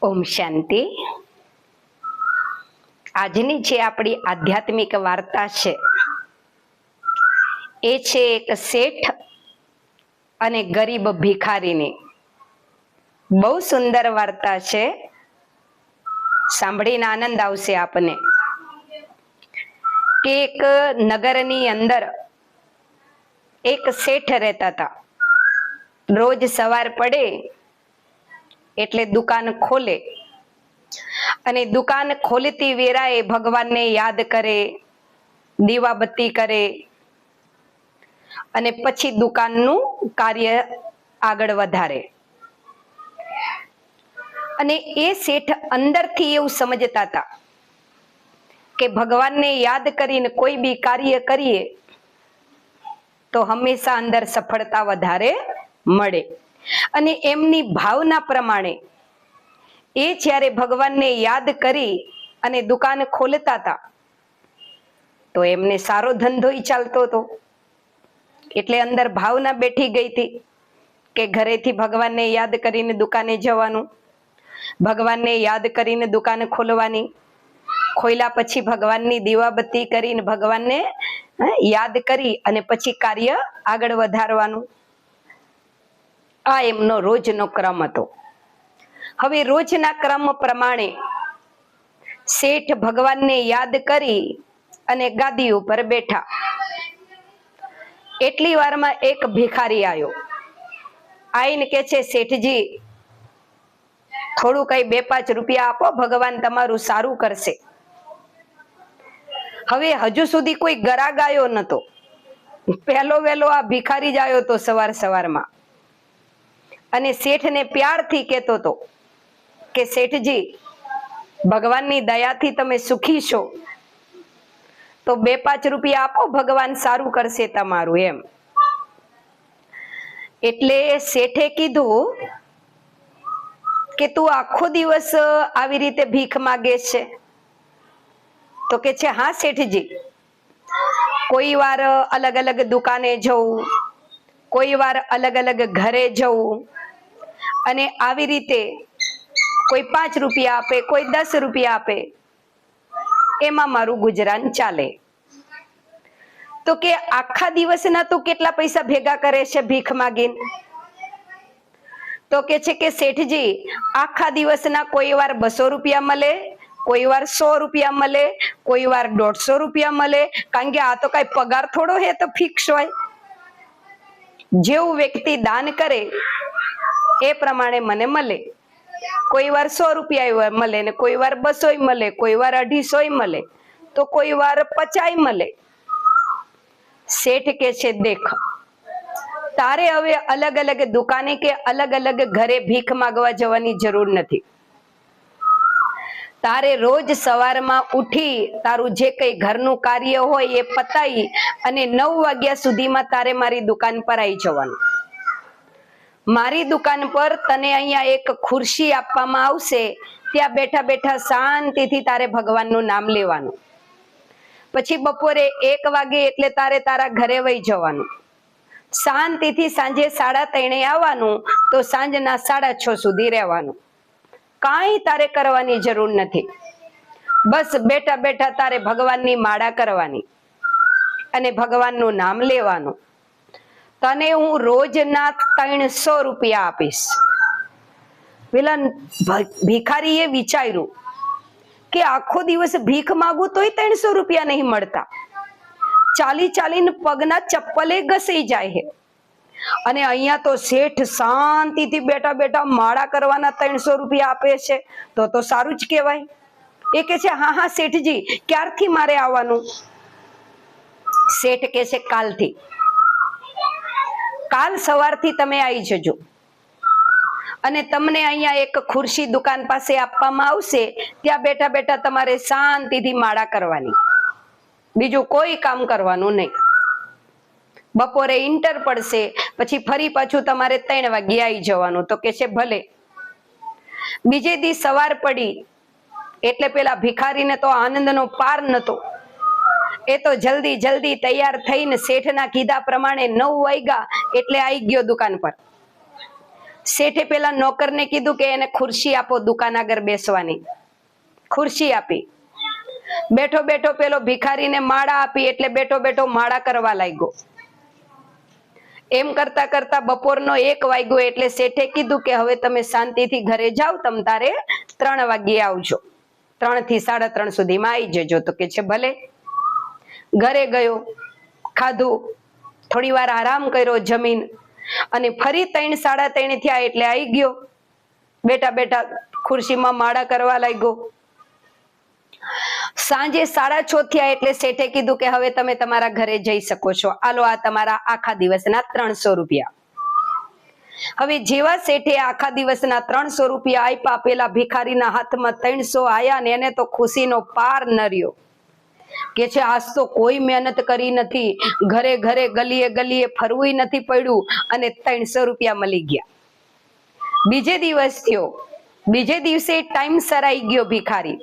ઓમ શાંતિ। આજની જે આપણી આધ્યાત્મિક વાર્તા છે એ છે એક શેઠ અને ગરીબ ભિખારીની। બહુ સુંદર વાર્તા છે, સાંભળીને આનંદ આવશે આપને। કે એક નગરની અંદર એક શેઠ રહેતા હતા। રોજ સવાર પડે એટલે દુકાન ખોલે અને દુકાન ખોલતી વેળાએ ભગવાનને યાદ કરે, દીવાબત્તી કરે અને પછી દુકાનનું કાર્ય આગળ વધારે। અને એ શેઠ અંદરથી એવું સમજતા હતા કે ભગવાનને યાદ કરીને કોઈ બી કાર્ય કરીએ તો હંમેશા અંદર સફળતા વધારે મળે। અને એમની ભાવના પ્રમાણે એ જ્યારે ભગવાનને યાદ કરી અને દુકાન ખોલતા હતા તો એમને સારો ધંધોય ચાલતો હતો। એટલે અંદર ભાવના બેઠી ગઈ હતી કે ઘરેથી ભગવાનને યાદ કરીને દુકાને જવાનું, ભગવાનને યાદ કરીને દુકાન ખોલવાની, ખોલ્યા પછી ભગવાનની દીવાબત્તી કરીને ભગવાનને યાદ કરી અને પછી કાર્ય આગળ વધારવાનું। આ એમનો રોજનો ક્રમ હતો। હવે રોજના ક્રમ પ્રમાણે શેઠ ભગવાનને યાદ કરી અને ગાદી ઉપર બેઠા। એટલી વારમાં એક ભિખારી આવ્યો, આઈને કે છે, શેઠજી થોડું કઈ 2-5 રૂપિયા આપો, ભગવાન તમારું સારું કરશે। હવે હજુ સુધી કોઈ ગરાગ આવ્યો નતો, પહેલો વહેલો આ ભિખારી જ આવ્યો તો સવાર સવારમાં અને શેઠને પ્યારથી કહેતો હતો કે શેઠજી ભગવાનની દયાથી તમે સુખી છો તો 2-5 રૂપિયા આપો, ભગવાન સારું કરશે તમારું એમ। એટલે શેઠે કીધું કે તું આખો દિવસ આવી રીતે ભીખ માગે છે? તો કે છે, હા શેઠજી, કોઈ વાર અલગ અલગ દુકાને જવું, કોઈ વાર અલગ અલગ ઘરે જવું અને આવી રીતે કોઈ 5 રૂપિયા આપે, કોઈ 10 રૂપિયા આપે, એમાં મારું ગુજરાન ચાલે। તો કે આખા દિવસના તું કેટલા પૈસા ભેગા કરે છે ભીખ માગીને? તો કે છે કે શેઠજી આખા દિવસના કોઈ વાર 200 રૂપિયા મળે, કોઈ વાર 100 રૂપિયા મળે, કોઈ વાર 150 રૂપિયા મળે, કારણ કે આ તો કઈ પગાર થોડો હે તો ફિક્સ હોય। જેવું વ્યક્તિ દાન કરે એ પ્રમાણે મને મળે। કોઈ વાર 100 રૂપિયા મળે ને કોઈ વાર 200 મળે, કોઈ વાર 250 મળે તો કોઈ વાર 50 મળે। શેઠ કે છે, દેખ તારે હવે અલગ અલગ દુકાને કે અલગ અલગ ઘરે ભીખ માંગવા જવાની જરૂર નથી। તારે રોજ સવારમાં ઉઠી તારું જે કઈ ઘરનું કાર્ય હોય એ પતાઈ અને 9 વાગ્યા સુધીમાં તારે મારી દુકાન પર આવી જવાનું। મારી દુકાન પર તને અહીંયા એક ખુરશી આપવામાં આવશે, ત્યાં બેઠા બેઠા શાંતિથી તારે ભગવાનનું નામ લેવાનું। પછી બપોરે 1 વાગે એટલે તારે તારા ઘરે વહી જવાનું। શાંતિથી સાંજે 3:30 આવવાનું તો સાંજના 6:30 સુધી રહેવાનું। કાંઈ તારે કરવાની જરૂર નથી, બસ બેઠા બેઠા તારે ભગવાનની માળા કરવાની અને ભગવાનનું નામ લેવાનું। તને હું રોજના 300 રૂપિયા આપીશ। પેલા ભિખારીએ વિચાર્યું કે આખો દિવસ ભીખ માંગુ તોય 300 રૂપિયા નહીં મળતા, ચાલી ચાલીને પગના ચપ્પલે ઘસાઈ જાય છે અને અહીંયા તો શેઠ શાંતિથી બેઠા બેઠા માળા કરવાના 300 રૂપિયા આપે છે, તો સારું જ કહેવાય। એ કે છે, હા હા શેઠજી, ક્યારથી મારે આવવાનું? શેઠ કે છે, કાલથી। કાલ સવારથી તમે આવી જજો અને તમને અહીંયા એક ખુરશી દુકાન પાસે આપવામાં આવશે, ત્યાં બેઠા બેઠા તમારે શાંતિથી માળા કરવાની, બીજું કોઈ કામ કરવાનું નહીં। બપોરે ઇન્ટર પડશે પછી ફરી પાછું તમારે 3 વાગે આવી જવાનું। તો કે છે, ભલે। બીજે દી સવાર પડી એટલે પેલા ભિખારીને તો આનંદનો પાર નતો। એ તો જલ્દી જલ્દી તૈયાર થઈને શેઠના કીધા પ્રમાણે 9 વાગ્યા એટલે આવી ગયો દુકાન પર। શેઠે પેલા નોકરને કીધું કે એને ખુરશી આપો દુકાન આગળ બેસવાની. ખુરશી આપી. બેઠો બેઠો પેલો ભિખારીને માળા આપી એટલે બેઠો બેઠો માળા કરવા લાગ્યો. એમ કરતા કરતા બપોરનો 1 વાગ્યો એટલે શેઠે કીધું કે હવે તમે શાંતિથી ઘરે જાઓ, તમ તારે 3 વાગ્યે આવજો, 3 થી 3:30 સુધીમાં આવી જજો. તો કે છે ભલે. ઘરે ગયો, ખાધું, થોડી વાર આરામ કર્યો, જમીન, અને ફરી 3 3:30 થયા એટલે આવી ગયો. બેઠા બેઠા ખુરશીમાં માળા કરવા લાગ્યો. સાંજે 6:30 થયા એટલે શેઠે કીધું કે હવે તમે તમારા ઘરે જઈ શકો છો, આલો આ તમારા આખા દિવસના 300 રૂપિયા. હવે જેવા શેઠે આખા દિવસના 300 રૂપિયા આપ્યા, પેલા ભિખારીના હાથમાં 300 આયા ને એને તો ખુશીનો પાર ન રહ્યો. કે છે આજ તો કોઈ મહેનત કરી નથી, ઘરે ઘરે ગલીએ ગલીએ ફરવું નથી પડ્યું અને 300 રૂપિયા મળી ગયા. બીજે દિવસ થયો, બીજે દિવસે ટાઈમસર આવી ગયો ભિખારી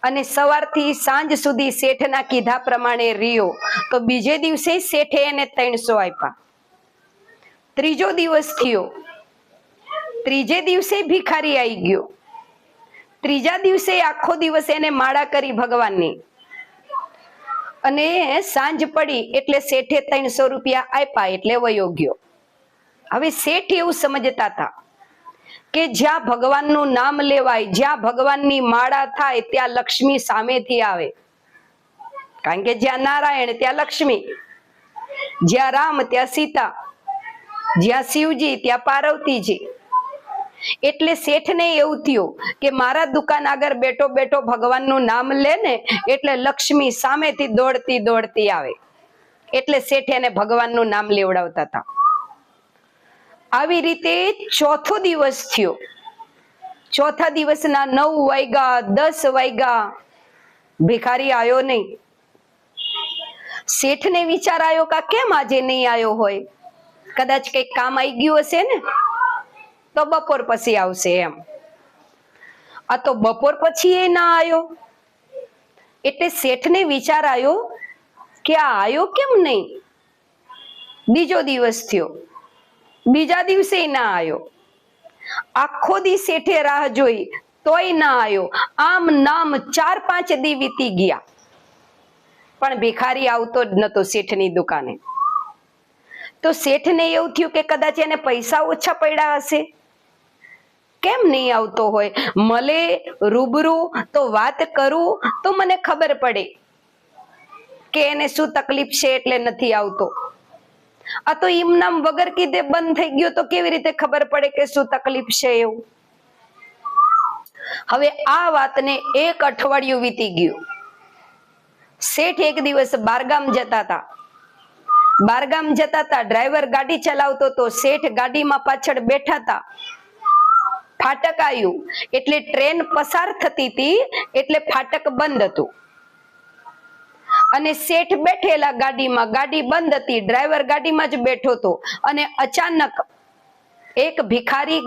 અને સવારથી સાંજ સુધી શેઠના કીધા પ્રમાણે રહ્યો. તો બીજે દિવસે શેઠે એને 300 આપ્યા. ત્રીજો દિવસ થયો, ત્રીજે દિવસે ભિખારી આવી ગયો. ત્રીજા દિવસે આખો દિવસ એને માળા કરી ભગવાનની અને સાંજ પડી એટલે શેઠે 300 રૂપિયા આપ્યા એટલે વયો ગયો. હવે શેઠ એવું સમજતા હતા કે જ્યાં ભગવાનનું નામ લેવાય, જ્યાં ભગવાનની માળા થાય ત્યાં લક્ષ્મી સામેથી આવે. કારણ કે જ્યાં નારાયણ ત્યાં લક્ષ્મી, જ્યાં રામ ત્યાં સીતા, જ્યાં શિવજી ત્યાં પાર્વતીજી. એટલે શેઠને એવું થયું કે મારા દુકાન આગળ બેઠો બેઠો ભગવાનનું નામ લે ને એટલે લક્ષ્મી સામેથી દોડતી દોડતી આવે. એટલે શેઠ એને ભગવાનનું નામ લેવડાવતા હતા. આવી રીતે ચોથો દિવસ થયો. ચોથા દિવસના 9 વાગ્યા, 10 વાગ્યા, ભિખારી આવ્યો નહીં. શેઠને વિચાર આવ્યો કે કેમ આજે નહીં આવ્યો હોય, કદાચ કઈક કામ આવી ગયું હશે ને, તો બપોર પછી આવશે એમ. આ તો બપોર પછી એ ના આવ્યો. એટલે શેઠને વિચાર આવ્યો કે આ આવ્યો કેમ નહીં. બીજો દિવસ થયો, બીજા દિવસે ના આવ્યો. આખો દી શેઠે રાહ જોઈ તોય ના આવ્યો. આમ નામ 4-5 દી વીતી ગયા પણ ભિખારી આવતો જ નતો શેઠની દુકાને. તો શેઠને એવું થયું કે કદાચ એને પૈસા ઓછા પડ્યા હશે, કેમ નહીં આવતો હોય. મળે રૂબરૂ તો વાત કરું તો મને ખબર પડે કે એને શું તકલીફ છે એટલે નથી આવતો. આ તો ઇમનામ વગર કીધે બંધ થઈ ગયો તો કેવી રીતે ખબર પડે કે શું તકલીફ છે એવું. હવે આ વાતને 1 અઠવાડિયું વીતી ગયું. શેઠ એક દિવસ બારગામ જતા હતા. બારગામ જતા હતા, ડ્રાઈવર ગાડી ચલાવતો તો શેઠ ગાડીમાં પાછળ બેઠા હતા. ફાટક આવ્યું એટલે ટ્રેન પસાર થતી હતી એટલે ફાટક બંધ હતું અને શેઠ બેઠેલા ગાડીમાં, ગાડી બંધ હતી, ડ્રાઈવર ગાડીમાં જ બેઠો હતો અને અચાનક એક ભિખારી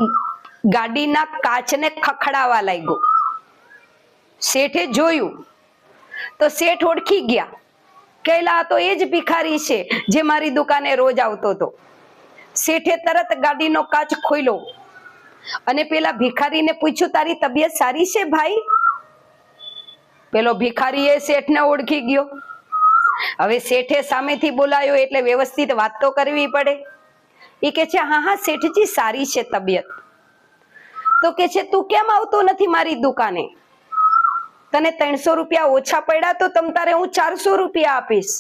ગાડીના કાચને ખખડાવા લાગ્યો. શેઠે જોયું તો શેઠ ઓળખી ગયા કે આ તો એ જ ભિખારી છે જે મારી દુકાને રોજ આવતો હતો. શેઠે તરત ગાડીનો કાચ ખોલ્યો અને પેલા ભિખારીને પૂછ્યું તારી તબિયત સારી છે ભાઈ? પેલો ભિખારી એ શેઠને ઓળખી ગયો. હવે શેઠે સામેથી બોલાયો એટલે વ્યવસ્થિત વાત તો કરવી પડે. એ કે છે હા હા શેઠજી સારી છે તબિયત. તો કે છે તું કેમ આવતો નથી મારી દુકાને? તને 300 રૂપિયા ઓછા પડ્યા તો તમ તારે હું 400 રૂપિયા આપીશ.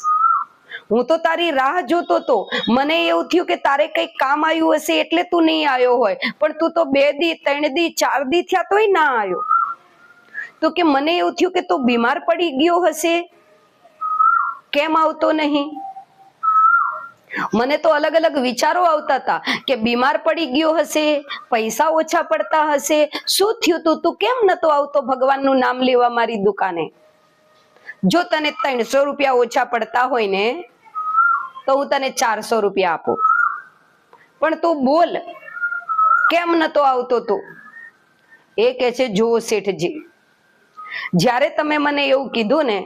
હું તો તારી રાહ જોતો તો. મને એવું થયું કે તારે કઈક કામ આવ્યું હશે એટલે તું નહીં આવ્યો હોય, પણ તું તો 2 દી 3 દી 4 દી થયા તોય ના આવ્યો. તો કે મને એવું થયું કે તું બીમાર પડી ગયો હશે, કેમ આવતો નહીં. મને તો અલગ અલગ વિચારો આવતા હતા કે બીમાર પડી ગયો હશે, પૈસા ઓછા પડતા હશે, શું થયું તું કેમ નતો આવતો ભગવાનનું નામ લેવા મારી દુકાને? જો તને 300 રૂપિયા ઓછા પડતા હોય ને તો હું તને 400 રૂપિયા આપું, પણ તું બોલ કેમ નતો આવતો તું? એ કે છે જુઓ શેઠજી, જ્યારે તમે મને એવું કીધું ને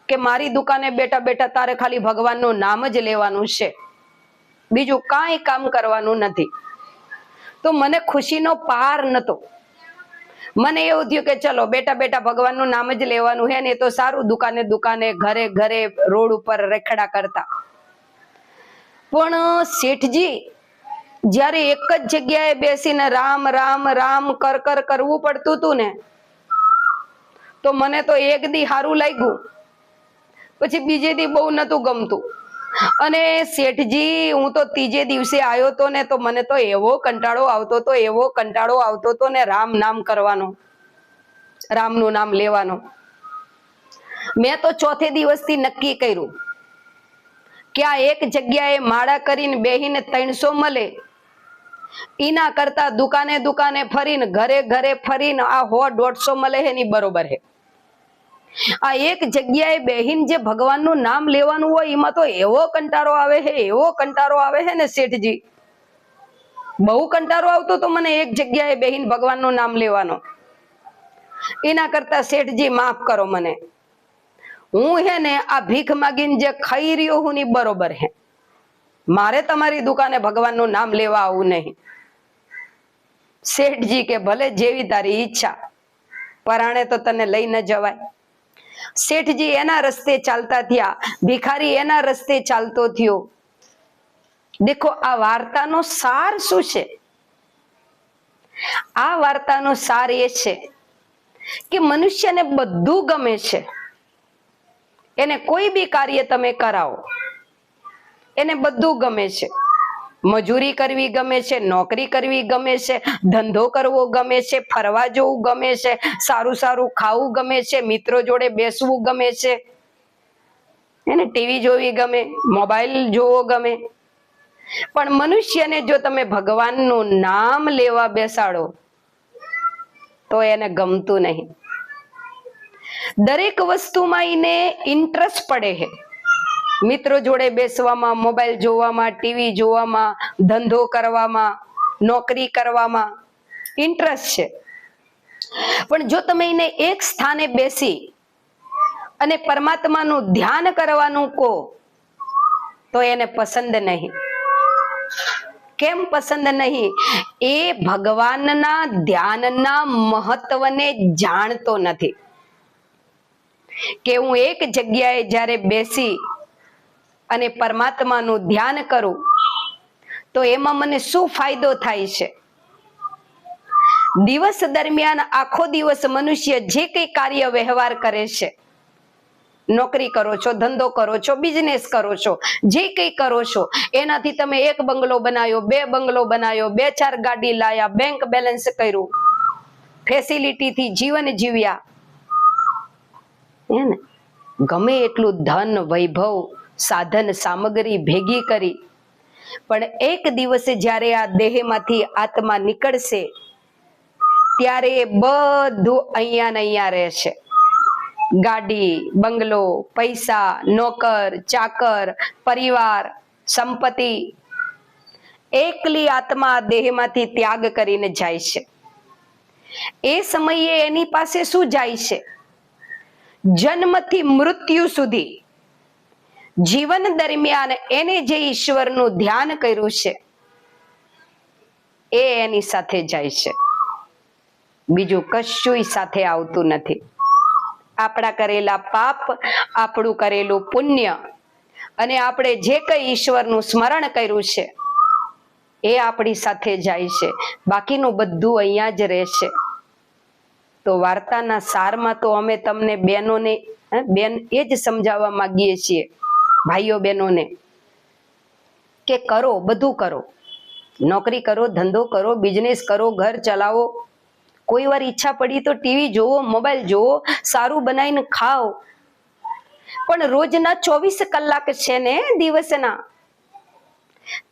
કે મારી દુકાને બેઠા બેઠા તારે ખાલી ભગવાનનું નામ જ લેવાનું છે, બીજું કાંઈ કામ કરવાનું નથી, તો મને ખુશીનો પાર નતો. મને એવું થયું કે ચલો બેટા બેટા ભગવાનનું નામ જ લેવાનું હે ને, એ તો સારું, દુકાને દુકાને ઘરે ઘરે રોડ ઉપર રેખડા કરતા. પણ શેઠજી જ્યારે એક જ જગ્યાએ બેસીને રામ રામ રામ કર કર કરવું પડતું હતું ને, તો મને તો એક દી સારું લાગ્યું, પછી બીજે દી બહુ નતું ગમતું. અને શેઠજી હું તો ત્રીજે દિવસે આવ્યો તો ને, તો મને તો એવો કંટાળો આવતો તો ને રામ નામ કરવાનો, રામનું નામ લેવાનો. મેં તો ચોથે દિવસથી નક્કી કર્યું કે આ એક જગ્યાએ માળા કરીને બેહીને 300 મળે, એના કરતા દુકાને દુકાને ફરીને ઘરે ઘરે ફરીને આ 100-150 મળે છે ની બરોબર છે. આ એક જગ્યાએ બેહીને જે ભગવાનનું નામ લેવાનું હોય એમાં તો એવો કંટાળો આવે છે ને શેઠજી, બહુ કંટાળો આવતો તો મને એક જગ્યાએ બેહીને ભગવાનનું નામ લેવાનો. એના કરતા શેઠજી માફ કરો મને, હું હે ને આ ભીખ માગીને જે ખાઈ રહ્યો હું ની બરોબર હે, મારે તમારી દુકાને ભગવાનનું નામ લેવા આવું નહીં. શેઠજી કે ભલે જેવી તારી ઈચ્છા, પરાણે તો તને લઈ ન જવાય. શેઠજી એના રસ્તે ચાલતા થયા, ભિખારી એના રસ્તે ચાલતો થયો. દેખો આ વાર્તાનો સાર શું છે? આ વાર્તાનો સાર એ છે કે મનુષ્યને બધું ગમે છે. એને કોઈ બી કાર્ય તમે કરાવો, એને બધું ગમે છે. મજૂરી કરવી ગમે છે, નોકરી કરવી ગમે છે, ધંધો કરવો ગમે છે, ફરવા જવું ગમે છે, સારું સારું ખાવું ગમે છે, મિત્રો જોડે બેસવું ગમે છે, એને ટીવી જોવી ગમે, મોબાઈલ જોવો ગમે. પણ મનુષ્યને જો તમે ભગવાનનું નામ લેવા બેસાડો તો એને ગમતું નહીં. દરેક વસ્તુમાં એને ઇન્ટરેસ્ટ પડે છે. મિત્રો જોડે બેસવામાં, મોબાઈલ જોવામાં, ટીવી જોવામાં, ધંધો કરવામાં, નોકરી કરવામાં ઇન્ટરેસ્ટ છે. પણ જો તમે એને એક સ્થાને બેસી અને પરમાત્માનું ધ્યાન કરવાનું કહો તો એને પસંદ નહીં. કેમ પસંદ નહીં? એ ભગવાનના ધ્યાનના મહત્વને જાણતો નથી કે હું એક જગ્યાએ જ્યારે બેસી અને પરમાત્માનું ધ્યાન કરું તો એમાં મને શું ફાયદો થાય છે. દિવસ દરમિયાન આખો દિવસ મનુષ્ય જે કઈ કાર્ય વ્યવહાર કરે છે, નોકરી કરો છો, ધંધો કરો છો, બિઝનેસ કરો છો, જે કઈ કરો છો, એનાથી તમે 1 બંગલો બનાવ્યો, 2 બંગલો બનાવ્યો, 2-4 ગાડી લાયા, બેંક બેલેન્સ કર્યું, ફેસિલિટીથી જીવન જીવ્યા, એને ગમે એટલું ધન વૈભવ સાધન સામગ્રી ભેગી કરી, પણ એક દિવસે જ્યારે આ દેહમાંથી આત્મા નીકળશે ત્યારે એ બધું અહીંયા ને અહીંયા રહેશે. ગાડી, બંગલો, પૈસા, નોકર, ચાકર, પરિવાર, સંપત્તિ, એકલી આત્મા દેહમાંથી ત્યાગ કરીને જાય છે. એ સમયે એની પાસે શું જાય છે? જન્મથી મૃત્યુ સુધી જીવન દરમિયાન એને જે ઈશ્વરનું ધ્યાન કર્યું છે એ એની સાથે જાય છે, બીજું કશું સાથે આવતું નથી. આપણા કરેલા પાપ, આપણું કરેલું પુણ્ય અને આપણે જે કઈ ઈશ્વરનું સ્મરણ કર્યું છે એ આપણી સાથે જાય છે, બાકીનું બધું અહીંયા જ રહેશે. તો વાર્તાના સારમાં તો અમે તમને બેનોને એ જ સમજાવવા માંગીએ છીએ, ભાઈઓ બહેનોને, કે કરો, બધું કરો, નોકરી કરો, ધંધો કરો, બિઝનેસ કરો, ઘર ચલાવો, કોઈ વાર ઈચ્છા પડી તો ટીવી જોવો, મોબાઈલ જોવો, સારું બનાવીને ખાઓ, પણ રોજના 24 કલાક છે ને દિવસના,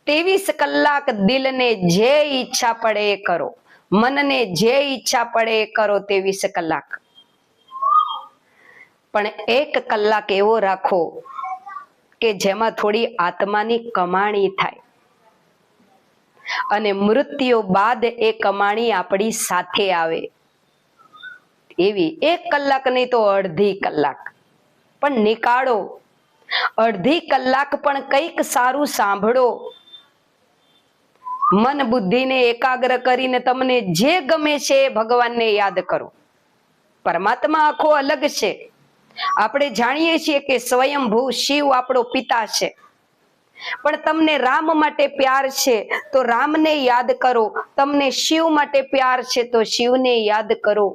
23 કલાક દિલને જે ઈચ્છા પડે એ કરો, મનને જે ઈચ્છા પડે એ કરો 23 કલાક. પણ 1 કલાક એવો રાખો કે જેમાં થોડી આત્માની કમાણી થાય અને મૃત્યુ બાદ એ કમાણી આપણી સાથે આવે. એવી 1 કલાક નહીં તો અડધી કલાક પણ નીકાળો. અડધી કલાક પણ કંઈક સારું સાંભળો, મન બુદ્ધિને એકાગ્ર કરીને તમને જે ગમે છે એ ભગવાનને યાદ કરો. પરમાત્મા આખો અલગ છે. આપણે જાણીએ છીએ કે સ્વયંભૂ શિવ આપણો પિતા છે, પણ તમને રામ માટે પ્યાર છે તો રામને યાદ કરો. તમને શિવ માટે પ્યાર છે તો શિવને યાદ કરો.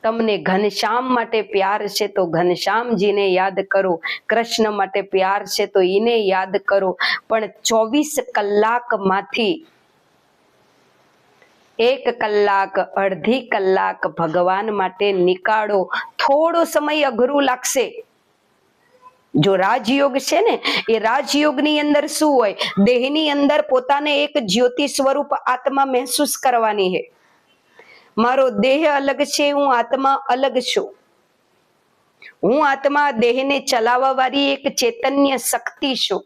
તમને ઘનશ્યામ માટે પ્યાર છે તો ઘનશ્યામજીને યાદ કરો. કૃષ્ણ માટે પ્યાર છે તો એને યાદ કરો. પણ 24 કલાકમાંથી 1 કલાક, અડધી કલાક ભગવાન માટે નીકાળો. થોડો સમય અઘરું લાગશે. જો રાજયોગ છે ને, એ રાજયોગની અંદર શું હોય? દેહની અંદર પોતાને એક જ્યોતિ સ્વરૂપ આત્મા મહેસૂસ કરવાની છે. મારો દેહ અલગ છે, હું આત્મા અલગ છું. હું આત્મા દેહને ચલાવવા વાળી એક ચૈતન્ય શક્તિ છું.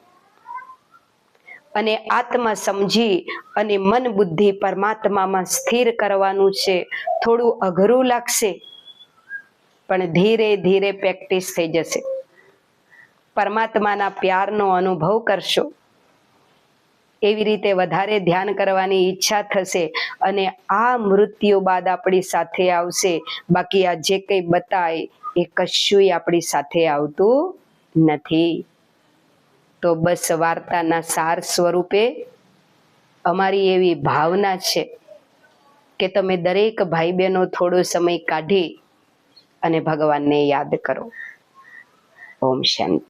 અને આત્મા સમજી અને મન બુદ્ધિ પરમાત્મામાં સ્થિર કરવાનું છે. થોડું અઘરું લાગશે, પણ ધીરે ધીરે પ્રેક્ટિસ થઈ જશે. પરમાત્માના પ્યારનો અનુભવ કરશો. એવી રીતે વધારે ધ્યાન કરવાની ઈચ્છા થશે અને આ મૃત્યુ બાદ આપણી સાથે આવશે. બાકી આ જે કંઈ બતાય એ કશું આપણી સાથે આવતું નથી. તો બસ વાર્તાના સાર સ્વરૂપે અમારી એવી ભાવના છે કે તમે દરેક ભાઈ બહેનો થોડો સમય કાઢી અને ભગવાનને યાદ કરો. ઓમ શાંતિ.